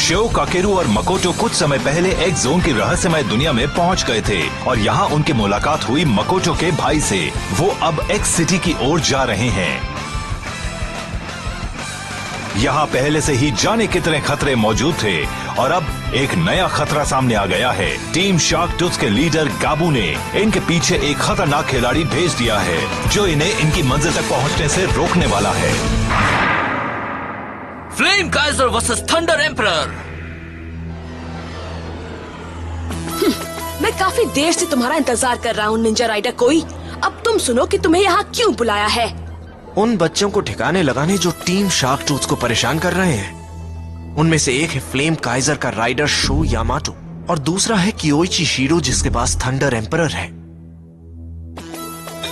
Show, काकेरू और मकोटो कुछ समय पहले एक्स जोन की रहस्यमय दुनिया में पहुंच गए थे और यहाँ उनकी मुलाकात हुई मकोटो के भाई से। वो अब एक्स सिटी की ओर जा रहे हैं। यहाँ पहले से ही जाने कितने खतरे मौजूद थे और अब एक नया खतरा सामने आ गया है। टीम शार्क टूथ के लीडर गाबू ने इनके पीछे एक खतरनाक खिलाड़ी भेज दिया है जो इन्हें इनकी मंजिल तक पहुँचने से रोकने वाला है। Flame Kaizer versus thunder emperor. मैं काफी देर से तुम्हारा इंतजार कर रहा हूँ निंजा राइडर कोई। अब तुम सुनो कि तुम्हें यहाँ क्यों बुलाया है। उन बच्चों को ठिकाने लगाने जो टीम शार्क टूथ को परेशान कर रहे हैं। उनमें से एक है फ्लेम काइजर का राइडर शो यामाटो और दूसरा है कियोइची शिरो जिसके पास थंडर एम्परर है।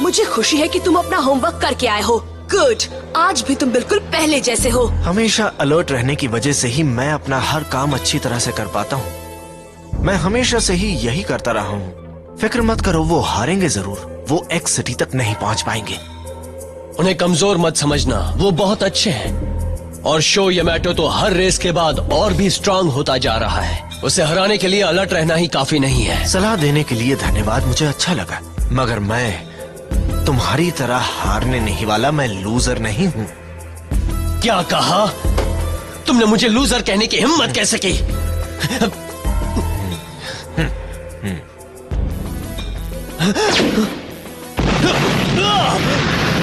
मुझे खुशी है कि तुम अपना होमवर्क करके आए हो। गुड, आज भी तुम बिल्कुल पहले जैसे हो। हमेशा अलर्ट रहने की वजह से ही मैं अपना हर काम अच्छी तरह से कर पाता हूँ। मैं हमेशा से ही यही करता रहा हूँ। फिक्र मत करो, वो हारेंगे जरूर। वो एक्स सिटी तक नहीं पहुँच पाएंगे। उन्हें कमजोर मत समझना, वो बहुत अच्छे हैं। और शो यामाटो तो हर रेस के बाद और भी स्ट्रांग होता जा रहा है। उसे हराने के लिए अलर्ट रहना ही काफी नहीं है। सलाह देने के लिए धन्यवाद, मुझे अच्छा लगा। मगर मैं तुम्हारी तरह हारने नहीं वाला। मैं लूजर नहीं हूँ। क्या कहा तुमने? मुझे लूजर कहने की हिम्मत कैसे की?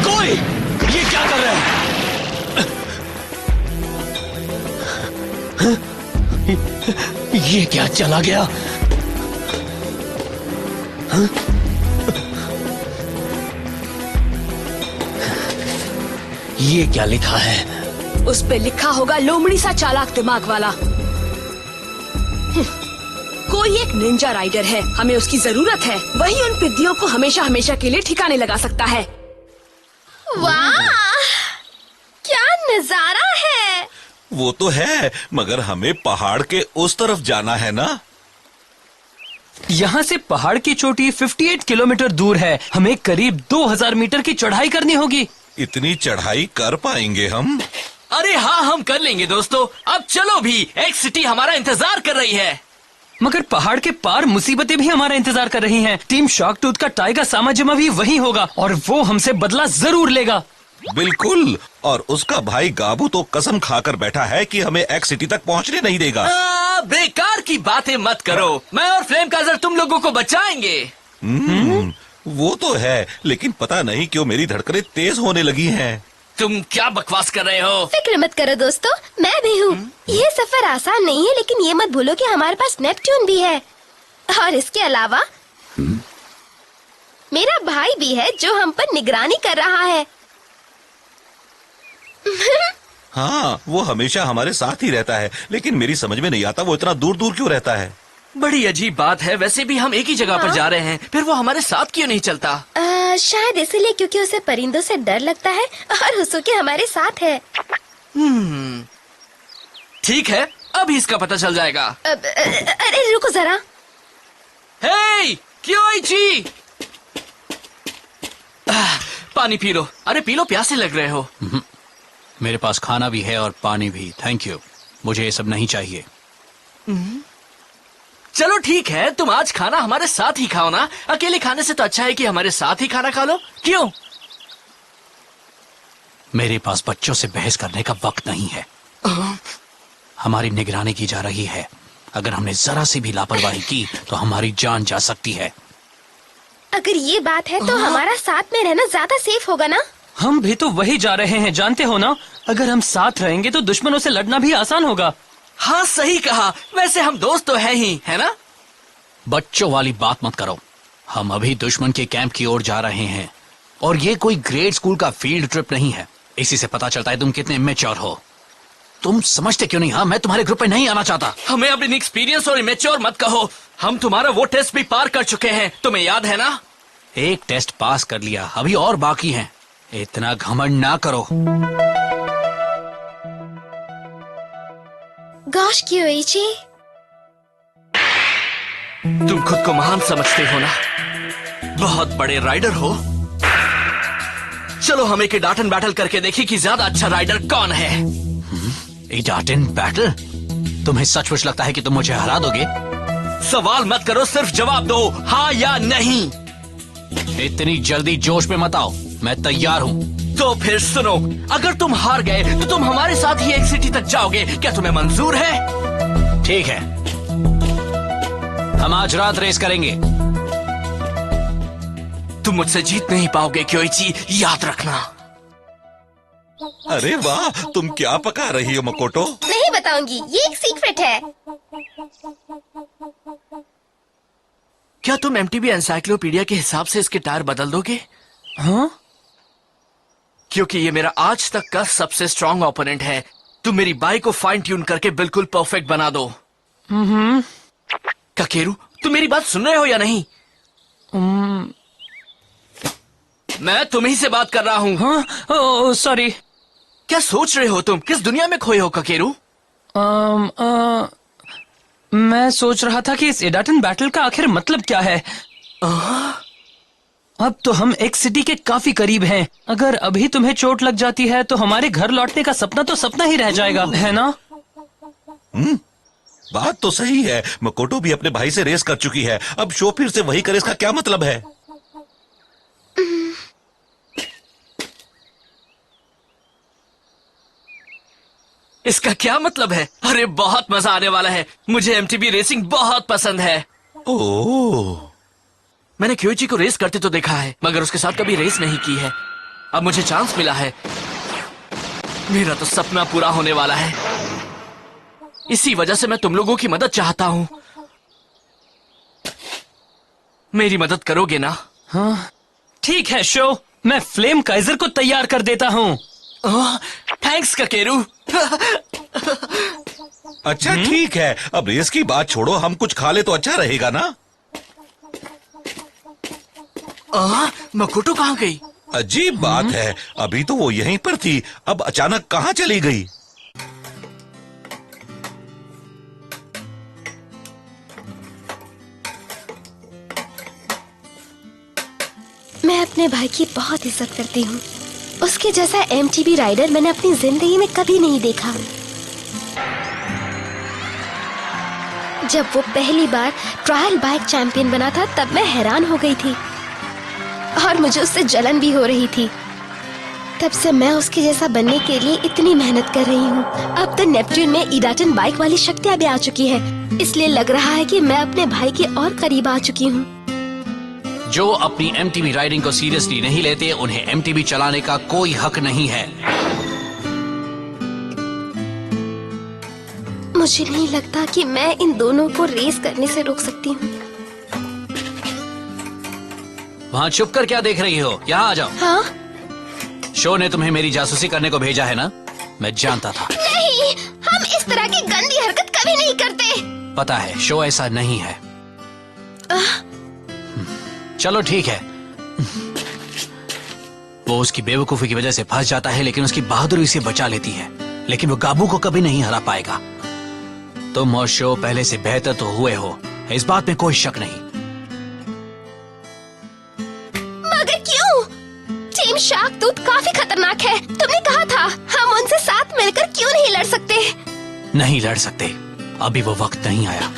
कोई ये क्या कर रहा है? ये क्या चला गया? ये क्या लिखा है? उस पे लिखा होगा लोमड़ी सा चालाक दिमाग वाला। कोई एक निंजा राइडर है, हमें उसकी जरूरत है। वही उन पिद्दियों को हमेशा हमेशा के लिए ठिकाने लगा सकता है। वाह, क्या नजारा है। वो तो है, मगर हमें पहाड़ के उस तरफ जाना है ना। यहाँ से पहाड़ की चोटी 58 किलोमीटर दूर है। हमें करीब 2000 मीटर की चढ़ाई करनी होगी। इतनी चढ़ाई कर पाएंगे हम? अरे हाँ, हम कर लेंगे दोस्तों। अब चलो भी, एक्स सिटी हमारा इंतजार कर रही है। मगर पहाड़ के पार मुसीबतें भी हमारा इंतजार कर रही हैं। टीम शार्क टूथ का टाइगर सामाजिमा भी वहीं होगा और वो हमसे बदला जरूर लेगा। बिल्कुल, और उसका भाई गाबू तो कसम खाकर बैठा है कि हमें एक्स सिटी तक पहुंचने नहीं देगा। बेकार की बातें मत करो। मैं और फ्लेम काइजर तुम लोगों को बचाएंगे। वो तो है, लेकिन पता नहीं क्यों मेरी धड़कनें तेज होने लगी हैं। तुम क्या बकवास कर रहे हो? फिक्र मत करो दोस्तों, मैं भी हूँ। ये सफर आसान नहीं है, लेकिन ये मत भूलो कि हमारे पास नेपट्यून भी है। और इसके अलावा मेरा भाई भी है जो हम पर निगरानी कर रहा है। हाँ, वो हमेशा हमारे साथ ही रहता है, लेकिन मेरी समझ में नहीं आता वो इतना दूर दूर क्यों रहता है। बड़ी अजीब बात है। वैसे भी हम एक ही जगह पर जा रहे हैं, फिर वो हमारे साथ क्यों नहीं चलता? शायद इसलिए क्योंकि उसे परिंदों से डर लगता है और हुसुके हमारे साथ है। ठीक है, अभी इसका पता चल जाएगा। अरे रुको जरा। हे कियोइची, पानी पी लो। अरे पी लो, प्यासे लग रहे हो। मेरे पास खाना भी है और पानी भी। थैंक यू, मुझे ये सब नहीं चाहिए। चलो ठीक है, तुम आज खाना हमारे साथ ही खाओ ना। अकेले खाने से तो अच्छा है कि हमारे साथ ही खाना खा लो। क्यों? मेरे पास बच्चों से बहस करने का वक्त नहीं है। हमारी निगरानी की जा रही है। अगर हमने जरा सी भी लापरवाही की तो हमारी जान जा सकती है। अगर ये बात है तो हमारा साथ में रहना ज्यादा सेफ होगा ना। हम भी तो वही जा रहे हैं, जानते हो ना। अगर हम साथ रहेंगे तो दुश्मनों से लड़ना भी आसान होगा। हाँ सही कहा। वैसे हम दोस्त तो है ही, है ना? बच्चों वाली बात मत करो। हम अभी दुश्मन के कैंप की ओर जा रहे हैं और ये कोई ग्रेड स्कूल का फील्ड ट्रिप नहीं है। इसी से पता चलता है तुम कितने इमेच्योर हो। तुम समझते क्यों नहीं? हाँ, मैं तुम्हारे ग्रुप में नहीं आना चाहता। हमें अब इनएक्सपीरियंस और इमेच्योर मत कहो। हम तुम्हारा वो टेस्ट भी पार कर चुके हैं, तुम्हें याद है ना? एक टेस्ट पास कर लिया, अभी और बाकी हैं। इतना घमंड ना करो। गॉश कियोइची, तुम खुद को महान समझते हो ना? बहुत बड़े राइडर हो। चलो हम एक डाटन बैटल करके देखें कि ज्यादा अच्छा राइडर कौन है। Dutton battle? तुम्हें सचमुच लगता है कि तुम मुझे हरा दोगे? सवाल मत करो, सिर्फ जवाब दो, हाँ या नहीं। इतनी जल्दी जोश में मत आओ, मैं तैयार हूँ। तो फिर सुनो, अगर तुम हार गए तो तुम हमारे साथ ही एक सिटी तक जाओगे, क्या तुम्हें मंजूर है? ठीक है, हम आज रात रेस करेंगे। तुम मुझसे जीत नहीं पाओगे क्योइची, याद रखना। अरे वाह, तुम क्या पका रही हो मकोटो? नहीं बताऊंगी, ये एक सीक्रेट है। क्या तुम एमटीबी एनसाइक्लोपीडिया के हिसाब से इसके टायर बदल दोगे? हाँ? क्योंकि ये मेरा आज तक का सबसे स्ट्रॉन्ग ओपोनेंट है। तुम मेरी बाइक को फाइन ट्यून करके बिल्कुल परफेक्ट बना दो। ककेरू, तुम मेरी बात सुन रहे हो या नहीं? मैं तुम्ही से बात कर रहा हूँ। हाँ? Oh sorry. क्या सोच रहे हो तुम? किस दुनिया में खोए हो ककेरू? मैं सोच रहा था कि इस एडाटन बैटल का आखिर मतलब क्या है। अब तो हम एक सिटी के काफी करीब हैं। अगर अभी तुम्हें चोट लग जाती है तो हमारे घर लौटने का सपना तो सपना ही रह जाएगा, है ना? बात तो सही है। मकोटो भी अपने भाई से रेस कर चुकी है, अब शो फिर से वही करे, इसका क्या मतलब है? इसका क्या मतलब है? अरे बहुत मजा आने वाला है। मुझे एमटीबी रेसिंग बहुत पसंद है। ओह, मैंने क्योइची को रेस करते तो देखा है, मगर उसके साथ कभी रेस नहीं की है। अब मुझे चांस मिला है। मेरा तो सपना पूरा होने वाला है। इसी वजह से मैं तुम लोगों की मदद चाहता हूँ। मेरी मदद करोगे ना? हाँ ठीक है शो, मैं फ्लेम काइजर को तैयार कर देता हूँ। थैंक्स ककेरू। अच्छा ठीक है, अब रेस की बात छोड़ो, हम कुछ खा ले तो अच्छा रहेगा ना? मकोटो कहाँ गई? अजीब बात है, अभी तो वो यहीं पर थी, अब अचानक कहाँ चली गई? मैं अपने भाई की बहुत इज्जत करती हूँ। उसके जैसा एमटीबी राइडर मैंने अपनी जिंदगी में कभी नहीं देखा। जब वो पहली बार ट्रायल बाइक चैंपियन बना था तब मैं हैरान हो गई थी और मुझे उससे जलन भी हो रही थी। तब से मैं उसके जैसा बनने के लिए इतनी मेहनत कर रही हूँ। अब तो नेपच्यून में इडाटन बाइक वाली शक्तियाँ भी आ चुकी है, इसलिए लग रहा है कि मैं अपने भाई के और करीब आ चुकी हूँ। जो अपनी एमटीबी राइडिंग को सीरियसली नहीं लेते, उन्हें एमटीबी चलाने का कोई हक नहीं है। मुझे नहीं लगता कि मैं इन दोनों को रेस करने से रोक सकती हूँ। वहाँ छुप कर क्या देख रही हो? यहाँ आ जाओ। हाँ? शो ने तुम्हें मेरी जासूसी करने को भेजा है ना? मैं जानता था। नहीं, हम इस तरह की गंदी हरकत कभी नहीं करते। पता है, शो ऐसा नहीं है। चलो ठीक है। वो उसकी बेवकूफी की वजह से फंस जाता है, लेकिन उसकी बहादुरी उसे बचा लेती है। लेकिन वो गाबू को कभी नहीं हरा पाएगा। तुम और शो पहले से बेहतर तो हुए हो, इस बात में कोई शक नहीं। मगर क्यों? टीम शार्क टूथ काफी खतरनाक है। तुमने कहा था हम उनसे साथ मिलकर क्यों नहीं लड़ सकते? नहीं लड़ सकते, अभी वो वक्त नहीं आया।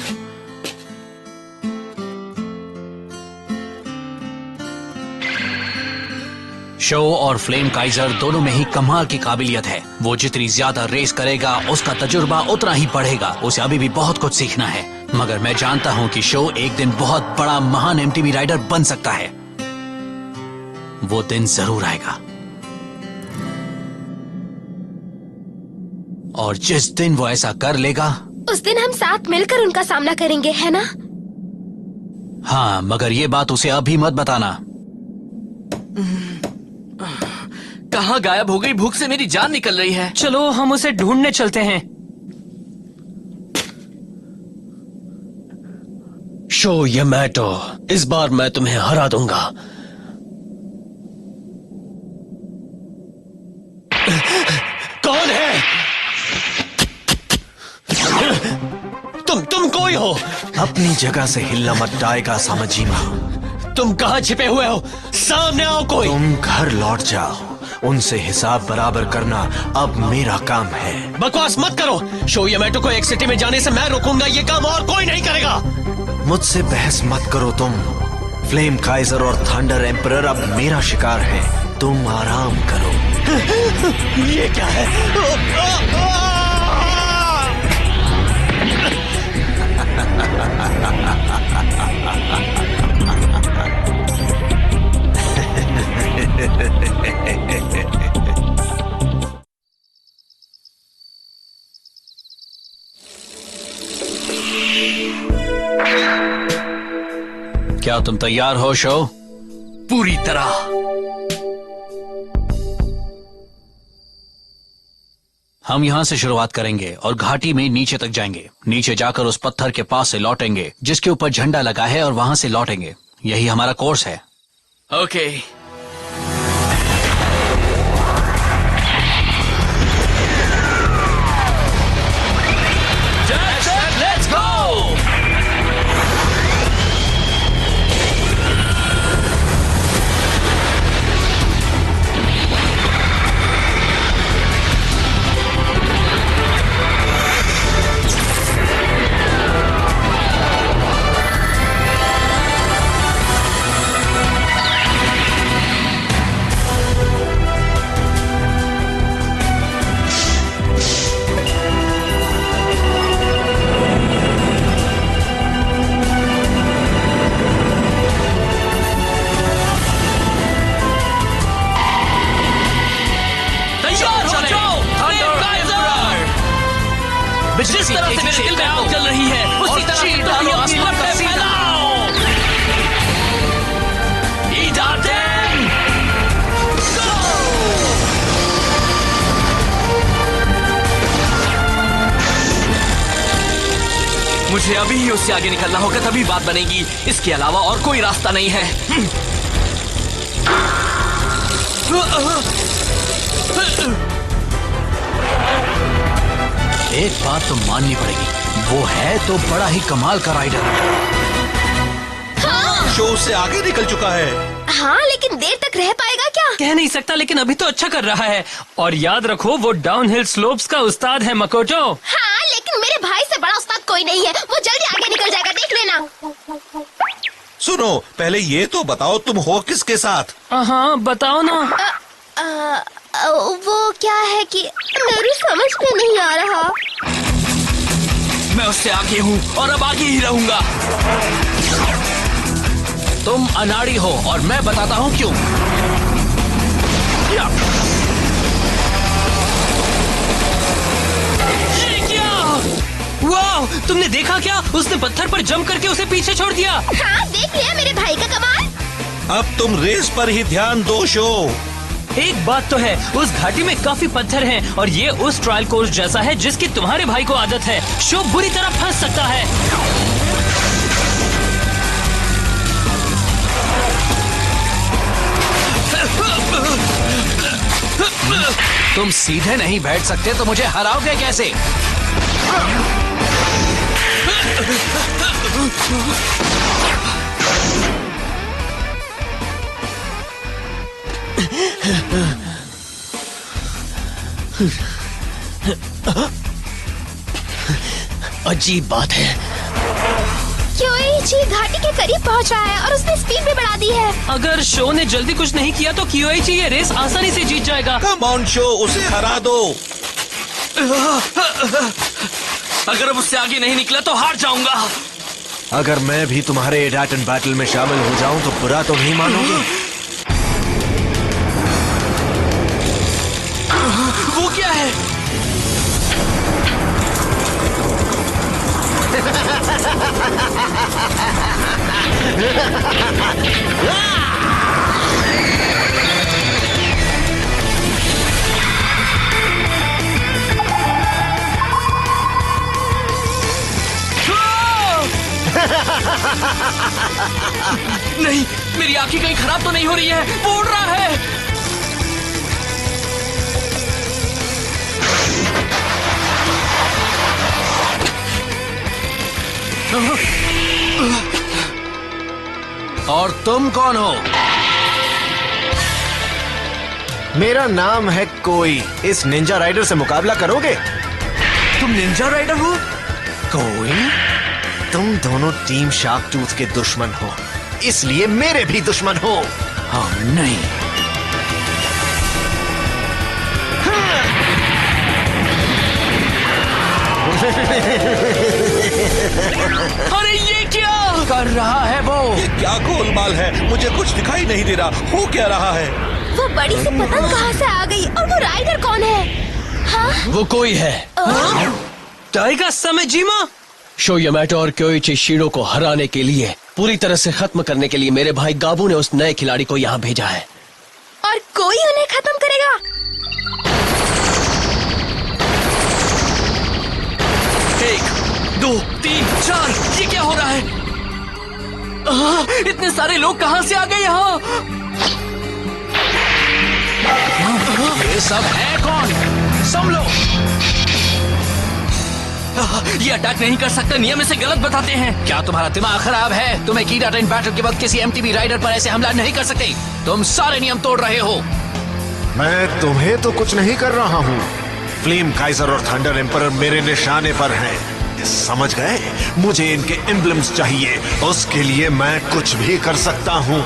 शो और फ्लेम काइजर दोनों में ही कमाल की काबिलियत है। वो जितनी ज्यादा रेस करेगा उसका तजुर्बा उतना ही बढ़ेगा। उसे अभी भी बहुत कुछ सीखना है, मगर मैं जानता हूँ कि शो एक दिन बहुत बड़ा महान एमटीबी राइडर बन सकता है। वो दिन जरूर आएगा, और जिस दिन वो ऐसा कर लेगा उस दिन हम साथ मिलकर उनका सामना करेंगे, है ना? हाँ, मगर ये बात उसे अभी मत बताना। कहाँ गायब हो गई? भूख से मेरी जान निकल रही है। चलो हम उसे ढूंढने चलते हैं। शो यामाटो, इस बार मैं तुम्हें हरा दूंगा। कौन है? तुम कोई हो? अपनी जगह से हिलना मत टाइगा सामाजिमा। तुम कहाँ छिपे हुए हो? सामने आओ कोई। तुम घर लौट जाओ उनसे हिसाब बराबर करना अब मेरा काम है। बकवास मत करो। शो यामाटो को एक सिटी में जाने से मैं रोकूंगा, ये काम और कोई नहीं करेगा। मुझसे बहस मत करो तुम। फ्लेम काइजर और थंडर एम्परर अब मेरा शिकार है, तुम आराम करो। ये क्या है? क्या तुम तैयार हो शो? पूरी तरह। हम यहाँ से शुरुआत करेंगे और घाटी में नीचे तक जाएंगे। नीचे जाकर उस पत्थर के पास से लौटेंगे जिसके ऊपर झंडा लगा है और वहां से लौटेंगे। यही हमारा कोर्स है। ओके। Let's go. जिस तरह से मेरे दिल में आग जल रही है उसी तरह से तुम भी आसमान में फैलाओ। ईडाटेन, गो! मुझे अभी ही उससे आगे निकलना होगा, तभी बात बनेगी। इसके अलावा और कोई रास्ता नहीं है। एक बात तो माननी पड़ेगी, वो है तो बड़ा ही कमाल का राइडर। हाँ। शो से आगे निकल चुका है। हाँ, लेकिन देर तक रह पाएगा क्या? कह नहीं सकता, लेकिन अभी तो अच्छा कर रहा है। और याद रखो, वो डाउनहिल स्लोप्स का उस्ताद है मकोटो। हाँ, लेकिन मेरे भाई से बड़ा उस्ताद कोई नहीं है। वो जल्दी आगे निकल जाएगा, देख लेना। सुनो, पहले ये तो बताओ तुम हो किसके साथ? हाँ, बताओ ना। वो क्या है कि मेरी समझ में नहीं आ रहा। मैं उससे आगे हूँ और अब आगे ही रहूंगा। तुम अनाड़ी हो और मैं बताता हूँ क्यों। ये क्या? वाह, तुमने देखा क्या? उसने पत्थर पर जंप करके उसे पीछे छोड़ दिया। हाँ, देख लिया मेरे भाई का कमाल। अब तुम रेस पर ही ध्यान दो शो। एक बात तो है, उस घाटी में काफी पत्थर हैं और ये उस ट्रायल कोर्स जैसा है जिसकी तुम्हारे भाई को आदत है। शो बुरी तरह फंस सकता है। तुम सीधे नहीं बैठ सकते तो मुझे हराओगे कैसे? अजीब बात है। क्योइची घाटी के करीब पहुंच रहा है और उसने स्पीड भी बढ़ा दी है। अगर शो ने जल्दी कुछ नहीं किया तो क्योइची ये रेस आसानी से जीत जाएगा। कम ऑन शो, उसे हरा दो। अगर अब उससे आगे नहीं निकला तो हार जाऊंगा। अगर मैं भी तुम्हारे इडाटन बैटल में शामिल हो जाऊं तो बुरा तो नहीं मानोगे? वो क्या है? नहीं, मेरी आंखें कहीं खराब तो नहीं हो रही है? वो उड़ रहा है। और तुम कौन हो? मेरा नाम है कोई। इस निंजा राइडर से मुकाबला करोगे? तुम निंजा राइडर हो? कोई? तुम दोनों टीम शार्क टूथ के दुश्मन हो, इसलिए मेरे भी दुश्मन हो। हाँ, नहीं। अरे ये क्या कर रहा है वो? ये क्या गोलमाल है? मुझे कुछ दिखाई नहीं दे रहा। हो क्या रहा है? वो बड़ी सी पतंग कहाँ से आ गई और वो राइडर कौन है? हाँ? वो कोई है। टाइगर समेजिमा। शो यामाटो और क्योइची शीरो को हराने के लिए, पूरी तरह से खत्म करने के लिए मेरे भाई गाबू ने उस नए खिलाड़ी को यहाँ भेजा है। और कोई उन्हें खत्म करेगा? 1, 2, 3, 4 ये क्या हो रहा है? इतने सारे लोग कहाँ से आ गए यहाँ? ये सब है कौन? संभलो। ये अटैक नहीं कर सकते, नियम इसे गलत बताते हैं। क्या तुम्हारा दिमाग खराब है? तुम एक कीड़ा ट्रेन बैटल के वक्त किसी एमटीवी राइडर पर ऐसे हमला नहीं कर सकते। तुम सारे नियम तोड़ रहे हो। मैं तुम्हें तो कुछ नहीं कर रहा हूँ। फ्लेम काइजर और थंडर एम्परर मेरे निशाने पर हैं। समझ गए? मुझे इनके एम्ब्लम्स चाहिए, उसके लिए मैं कुछ भी कर सकता हूँ।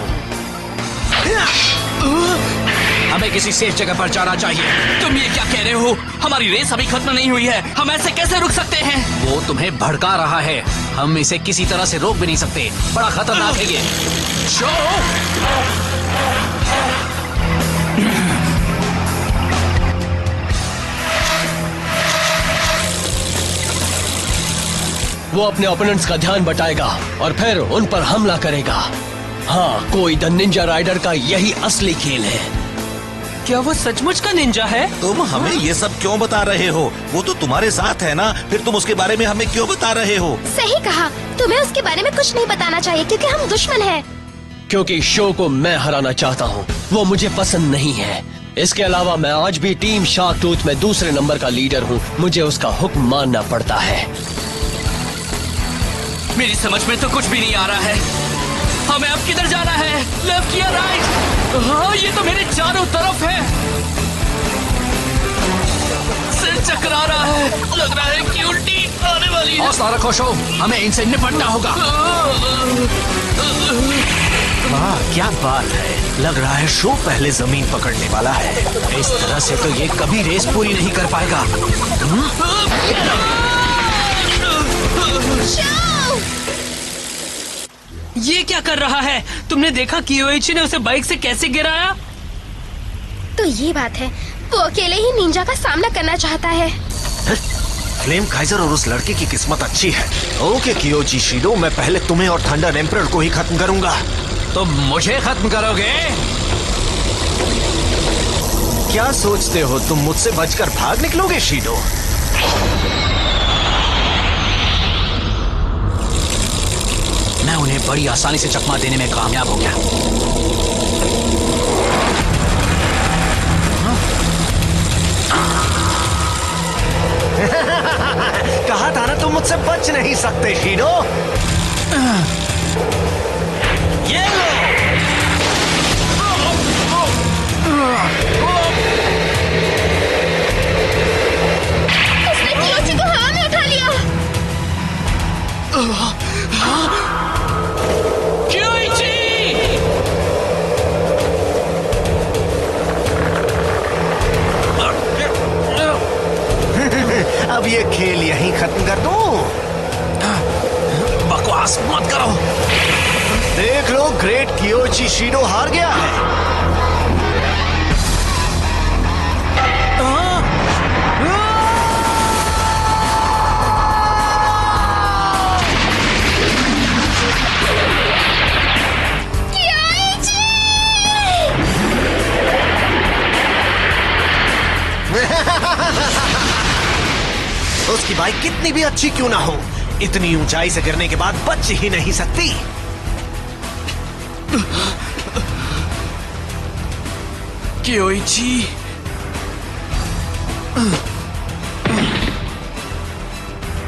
हमें किसी सेफ जगह पर जाना चाहिए। तुम ये क्या कह रहे हो? हमारी रेस अभी खत्म नहीं हुई है, हम ऐसे कैसे रुक सकते हैं? वो तुम्हें भड़का रहा है, हम इसे किसी तरह से रोक भी नहीं सकते। बड़ा खतरनाक है ये। शो! वो अपने ओपोनेंट्स का ध्यान बटाएगा और फिर उन पर हमला करेगा। हाँ, कोई द निंजा राइडर का यही असली खेल है। क्या वो सचमुच का निंजा है? तुम हमें ये सब क्यों बता रहे हो? वो तो तुम्हारे साथ है ना, फिर तुम उसके बारे में हमें क्यों बता रहे हो? सही कहा, तुम्हें उसके बारे में कुछ नहीं बताना चाहिए क्योंकि हम दुश्मन हैं। क्योंकि शो को मैं हराना चाहता हूँ, वो मुझे पसंद नहीं है। इसके अलावा मैं आज भी टीम शार्क टूथ में दूसरे नंबर का लीडर हूँ, मुझे उसका हुक्म मानना पड़ता है। मेरी समझ में तो कुछ भी नहीं आ रहा है। हमें अब किधर जाना है? लेफ्ट या राइट? हाँ, ये तो मेरे चारों तरफ है। सिर चकरा रहा है, लग रहा है कि उल्टी आने वाली है। हौसला रखो शो, हमें इनसे निपटना होगा। वाह, क्या बात है। लग रहा है शो पहले जमीन पकड़ने वाला है। इस तरह से तो ये कभी रेस पूरी नहीं कर पाएगा। ये क्या कर रहा है? तुमने देखा कियोइची ने उसे बाइक से कैसे गिराया? तो ये बात है, वो अकेले ही निंजा का सामना करना चाहता है। फ्लेम काइजर और उस लड़के की किस्मत अच्छी है। ओके कियोची शीरो, मैं पहले तुम्हें और थंडर एम्परर को ही खत्म करूंगा। तुम मुझे खत्म करोगे? क्या सोचते हो तुम मुझसे बचकर भाग निकलोगे शीरो? मैं उन्हें बड़ी आसानी से चकमा देने में कामयाब हो गया। कहा था ना तुम मुझसे बच नहीं सकते शीरो। ये लो। उसने कियोइची को हवा में उठा लिया। अब ये खेल यहीं खत्म कर दूं? बकवास मत करो। देख लो, ग्रेट कियोची शीरो हार गया है। उसकी बाइक कितनी भी अच्छी क्यों ना हो, इतनी ऊंचाई से गिरने के बाद बच ही नहीं सकती। कियोइची,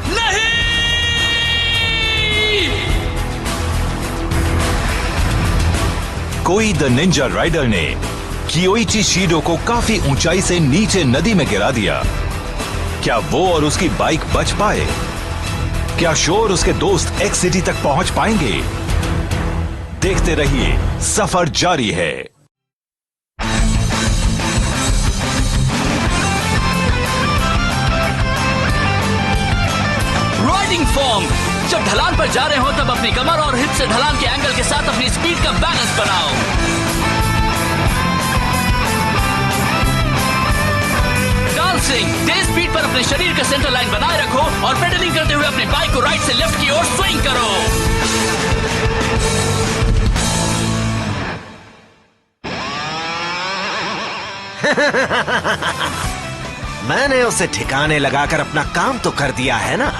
नहीं! कोई द निंजा राइडर ने कियोइची शीडो को काफी ऊंचाई से नीचे नदी में गिरा दिया। क्या वो और उसकी बाइक बच पाए? क्या शो और उसके दोस्त एक्स सिटी तक पहुंच पाएंगे? देखते रहिए, सफर जारी है। Riding form. जब ढलान पर जा रहे हो तब अपनी कमर और हिप से ढलान के एंगल के साथ अपनी स्पीड का बैलेंस बनाओ। डांसिंग। तेज स्पीड पर अपने शरीर का सेंटर लाइन बनाए रखो और पेडलिंग करते हुए अपनी बाइक को राइट से लेफ्ट की ओर स्विंग करो। मैंने उसे ठिकाने लगाकर अपना काम तो कर दिया है ना।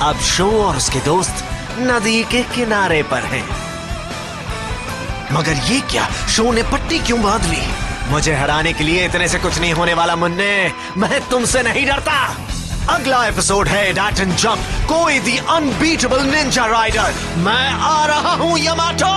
अब शो और उसके दोस्त नदी के किनारे पर हैं। मगर ये क्या, शो ने पट्टी क्यों बांध ली? मुझे हराने के लिए इतने से कुछ नहीं होने वाला मुन्ने। मैं तुमसे नहीं डरता। अगला एपिसोड है डैट एंड जंप, कोई द अनबीटेबल निंजा राइडर। मैं आ रहा हूं यामाटो।